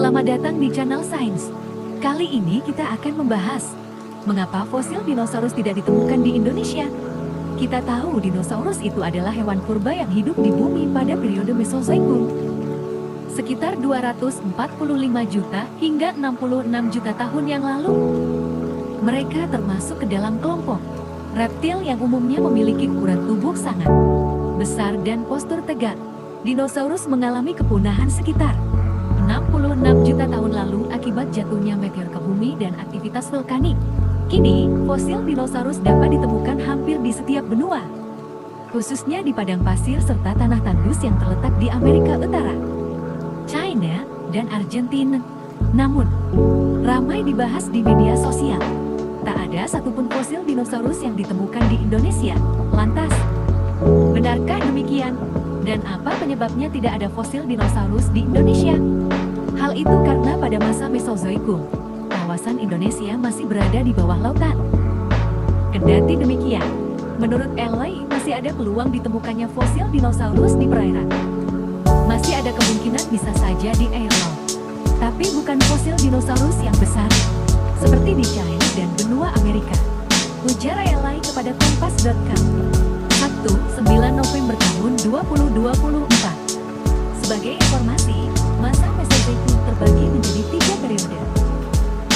Selamat datang di channel Sains. Kali ini kita akan membahas mengapa fosil dinosaurus tidak ditemukan di Indonesia. Kita tahu dinosaurus itu adalah hewan purba yang hidup di bumi pada periode Mesozoikum. Sekitar 245 juta hingga 66 juta tahun yang lalu. Mereka termasuk ke dalam kelompok reptil yang umumnya memiliki ukuran tubuh sangat besar dan postur tegak. Dinosaurus mengalami kepunahan sekitar 66 juta tahun lalu akibat jatuhnya meteor ke bumi dan aktivitas vulkanik. Kini, fosil dinosaurus dapat ditemukan hampir di setiap benua, khususnya di padang pasir serta tanah tandus yang terletak di Amerika Utara, China, dan Argentina. Namun, ramai dibahas di media sosial. Tak ada satupun fosil dinosaurus yang ditemukan di Indonesia. Lantas, benarkah demikian? Dan apa penyebabnya tidak ada fosil dinosaurus di Indonesia? Hal itu karena pada masa Mesozoikum, kawasan Indonesia masih berada di bawah lautan. Kendati demikian, menurut Eley masih ada peluang ditemukannya fosil dinosaurus di perairan. Masih ada kemungkinan bisa saja di air laut. Tapi bukan fosil dinosaurus yang besar, seperti di China dan benua Amerika. Ujar Eley kepada Kompas.com. 9 November tahun 2024. Sebagai informasi, masa Mesozoikum terbagi menjadi 3 periode,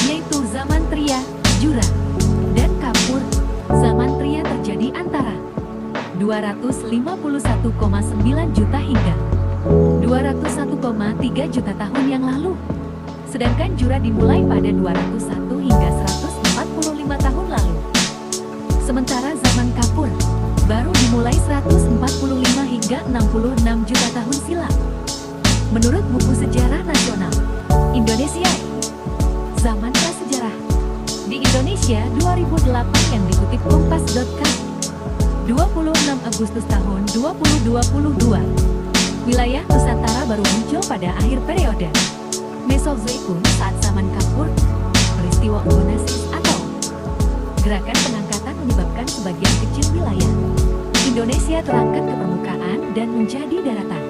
yaitu zaman Tria, Jura, dan Kapur. Zaman Tria terjadi antara 251,9 juta hingga 201,3 juta tahun yang lalu. Sedangkan Jura dimulai pada 201 hingga 145 tahun lalu. Sementara zaman Kapur baru dimulai 145 hingga 66 juta tahun silam. Menurut buku sejarah nasional Indonesia, zaman prasejarah di Indonesia 2008 yang dikutip Kompas.com, 26 Agustus tahun 2022, wilayah Nusantara baru muncul pada akhir periode Mesozoikum saat zaman Kapur. Peristiwa ogonesis atau gerakan pengangkatan menyebabkan sebagian kecil wilayah Indonesia terangkat ke permukaan dan menjadi daratan.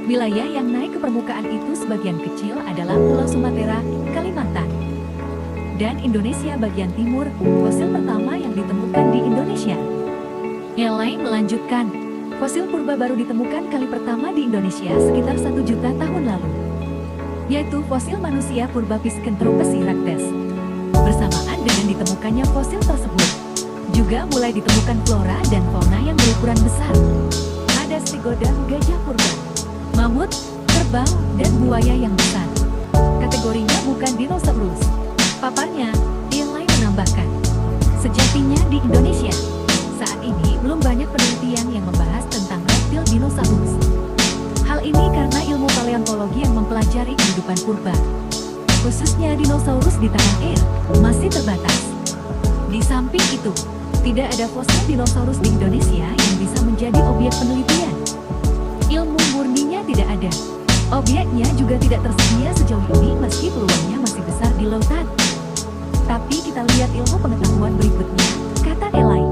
Wilayah yang naik ke permukaan itu sebagian kecil adalah Pulau Sumatera, Kalimantan, dan Indonesia bagian timur. Fosil pertama yang ditemukan di Indonesia. Eley melanjutkan, fosil purba baru ditemukan kali pertama di Indonesia sekitar 1 juta tahun lalu, yaitu fosil manusia purba Pithecanthropus. Bersamaan dengan ditemukannya fosil tersebut, juga mulai ditemukan flora dan fauna yang berukuran besar. Ada stegoda, gajah purba, mamut, kerbau, dan buaya yang besar. Kategorinya bukan dinosaurus. Paparnya, Eley menambahkan, sejatinya di Indonesia saat ini belum banyak penelitian yang membahas tentang reptil dinosaurus. Hal ini karena ilmu paleontologi yang mempelajari kehidupan purba, khususnya dinosaurus di tanah air, masih terbatas. Di samping itu, tidak ada fosil dinosaurus di Indonesia yang bisa menjadi objek penelitian. Ilmu murninya tidak ada. Objeknya juga tidak tersedia sejauh ini meski peluangnya masih besar di lautan. Tapi kita lihat ilmu pengetahuan berikutnya, kata Eley.